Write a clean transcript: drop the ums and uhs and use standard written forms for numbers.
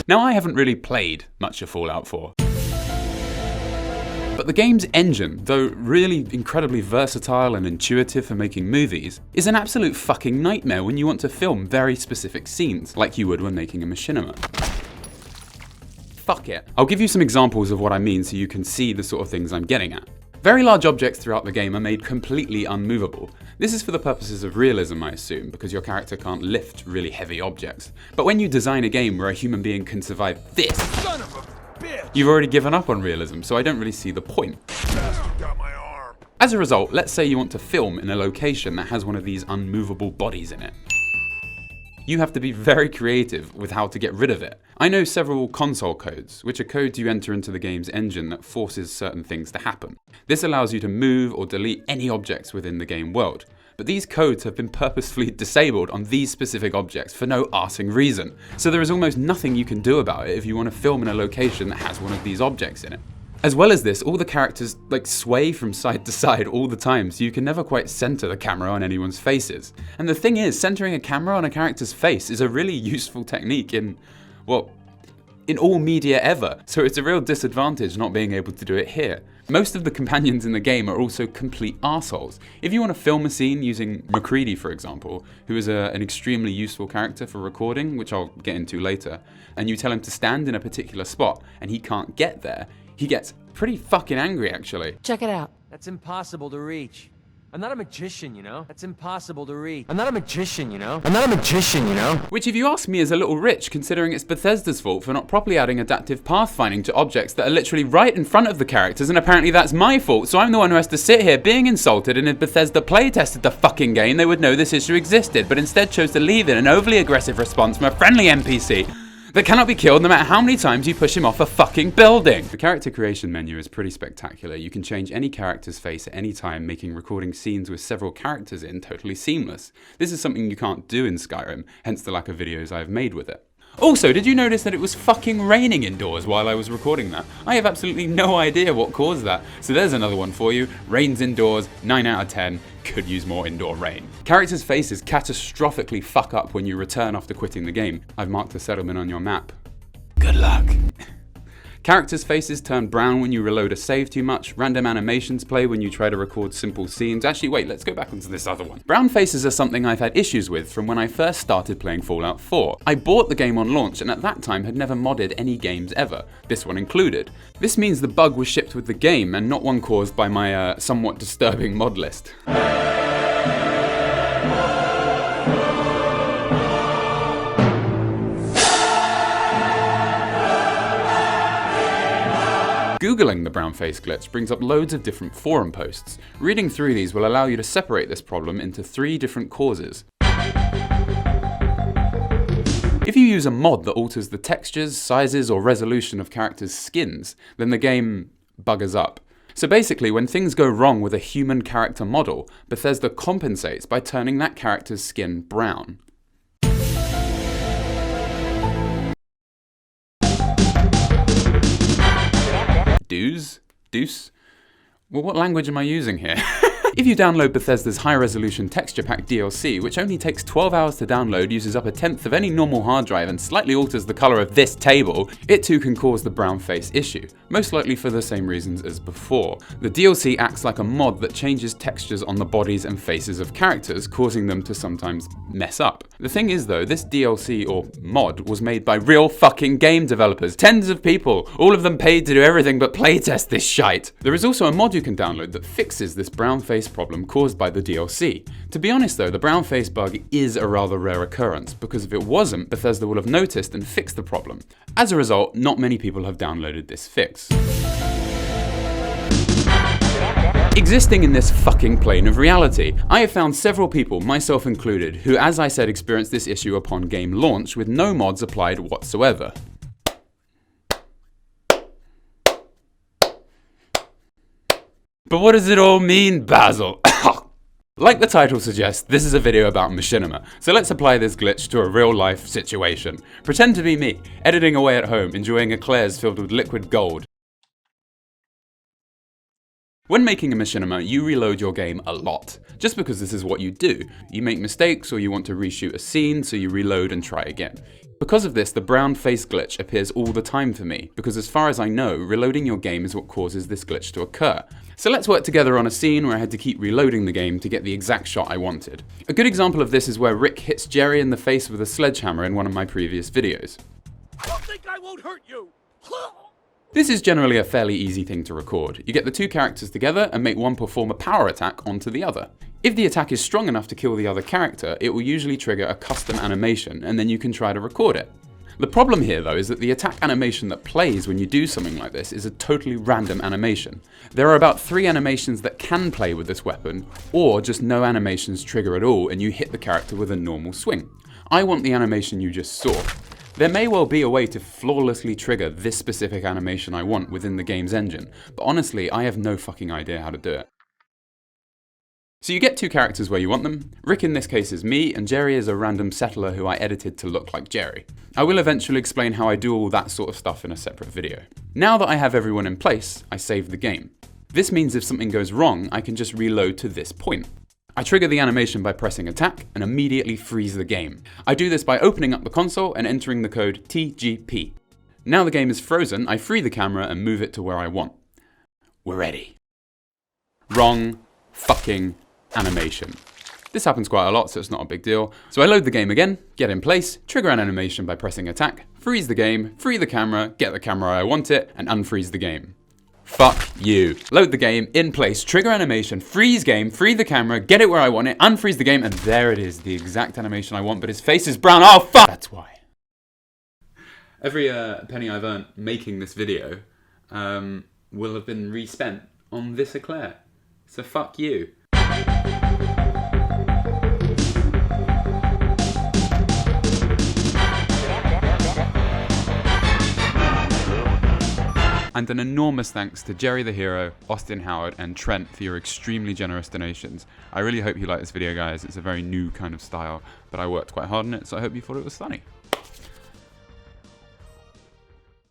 Now, I haven't really played much of Fallout 4. But the game's engine, though really incredibly versatile and intuitive for making movies, is an absolute fucking nightmare when you want to film very specific scenes, like you would when making a machinima. Fuck it. I'll give you some examples of what I mean so you can see the sort of things I'm getting at. Very large objects throughout the game are made completely unmovable. This is for the purposes of realism, I assume, because your character can't lift really heavy objects. But when you design a game where a human being can survive this, son of a bitch, you've already given up on realism, so I don't really see the point. As a result, let's say you want to film in a location that has one of these unmovable bodies in it. You have to be very creative with how to get rid of it. I know several console codes, which are codes you enter into the game's engine that forces certain things to happen. This allows you to move or delete any objects within the game world. But these codes have been purposefully disabled on these specific objects for no arsing reason. So there is almost nothing you can do about it if you want to film in a location that has one of these objects in it. As well as this, all the characters sway from side to side all the time, so you can never quite center the camera on anyone's faces. And the thing is, centering a camera on a character's face is a really useful technique in all media ever, so it's a real disadvantage not being able to do it here. Most of the companions in the game are also complete arseholes. If you want to film a scene using MacCready, for example, who is an extremely useful character for recording, which I'll get into later, and you tell him to stand in a particular spot and he can't get there, he gets pretty fucking angry, actually. Check it out. That's impossible to reach. I'm not a magician, you know? That's impossible to reach. I'm not a magician, you know? I'm not a magician, you know? Which, if you ask me, is a little rich, considering it's Bethesda's fault for not properly adding adaptive pathfinding to objects that are literally right in front of the characters, and apparently that's my fault, so I'm the one who has to sit here being insulted, and if Bethesda playtested the fucking game, they would know this issue existed, but instead chose to leave in an overly aggressive response from a friendly NPC that cannot be killed no matter how many times you push him off a fucking building. The character creation menu is pretty spectacular. You can change any character's face at any time, making recording scenes with several characters in totally seamless. This is something you can't do in Skyrim, hence the lack of videos I've made with it. Also, did you notice that it was fucking raining indoors while I was recording that? I have absolutely no idea what caused that. So there's another one for you. Rains indoors, 9 out of 10. Could use more indoor rain. Characters' faces catastrophically fuck up when you return after quitting the game. I've marked a settlement on your map. Good luck. Characters' faces turn brown when you reload a save too much. Random animations play when you try to record simple scenes. Actually, wait, let's go back onto this other one. Brown faces are something I've had issues with from when I first started playing Fallout 4. I bought the game on launch and at that time had never modded any games ever, this one included. This means the bug was shipped with the game and not one caused by my somewhat disturbing mod list. Googling the brown face glitch brings up loads of different forum posts. Reading through these will allow you to separate this problem into 3 different causes. If you use a mod that alters the textures, sizes, or resolution of characters' skins, then the game buggers up. So basically, when things go wrong with a human character model, Bethesda compensates by turning that character's skin brown. Deuce? Well, what language am I using here? If you download Bethesda's high-resolution texture pack DLC, which only takes 12 hours to download, uses up 1/10 of any normal hard drive, and slightly alters the colour of this table, it too can cause the brown face issue, most likely for the same reasons as before. The DLC acts like a mod that changes textures on the bodies and faces of characters, causing them to sometimes mess up. The thing is though, this DLC or mod was made by real fucking game developers, tens of people, all of them paid to do everything but playtest this shite. There is also a mod you can download that fixes this brown face problem caused by the DLC. To be honest though, the brown face bug is a rather rare occurrence, because if it wasn't, Bethesda would have noticed and fixed the problem. As a result, not many people have downloaded this fix. Existing in this fucking plane of reality, I have found several people, myself included, who as I said experienced this issue upon game launch with no mods applied whatsoever. But what does it all mean, Basil? Like the title suggests, this is a video about machinima, so let's apply this glitch to a real-life situation. Pretend to be me, editing away at home, enjoying eclairs filled with liquid gold. When making a machinima, you reload your game a lot, just because this is what you do. You make mistakes or you want to reshoot a scene, so you reload and try again. Because of this, the brown face glitch appears all the time for me, because as far as I know, reloading your game is what causes this glitch to occur. So let's work together on a scene where I had to keep reloading the game to get the exact shot I wanted. A good example of this is where Rick hits Jerry in the face with a sledgehammer in one of my previous videos. Don't think I won't hurt you! This is generally a fairly easy thing to record. You get the two characters together and make one perform a power attack onto the other. If the attack is strong enough to kill the other character, it will usually trigger a custom animation, and then you can try to record it. The problem here though is that the attack animation that plays when you do something like this is a totally random animation. There are about 3 animations that can play with this weapon, or just no animations trigger at all and you hit the character with a normal swing. I want the animation you just saw. There may well be a way to flawlessly trigger this specific animation I want within the game's engine, but honestly I have no fucking idea how to do it. So you get 2 characters where you want them. Rick in this case is me, and Jerry is a random settler who I edited to look like Jerry. I will eventually explain how I do all that sort of stuff in a separate video. Now that I have everyone in place, I save the game. This means if something goes wrong, I can just reload to this point. I trigger the animation by pressing attack and immediately freeze the game. I do this by opening up the console and entering the code TGP. Now the game is frozen, I free the camera and move it to where I want. We're ready. Wrong fucking animation. This happens quite a lot, so it's not a big deal. So I load the game again, get in place, trigger an animation by pressing attack, freeze the game, free the camera, get the camera I want it, and unfreeze the game. Fuck you. Load the game, in place, trigger animation, freeze game, free the camera, get it where I want it, unfreeze the game, and there it is, the exact animation I want, but his face is brown. Oh fuck! That's why. Every penny I've earned making this video will have been respent on this eclair. So fuck you. And an enormous thanks to Jerry the Hero, Austin Howard, and Trent for your extremely generous donations. I really hope you like this video, guys. It's a very new kind of style, but I worked quite hard on it, so I hope you thought it was funny.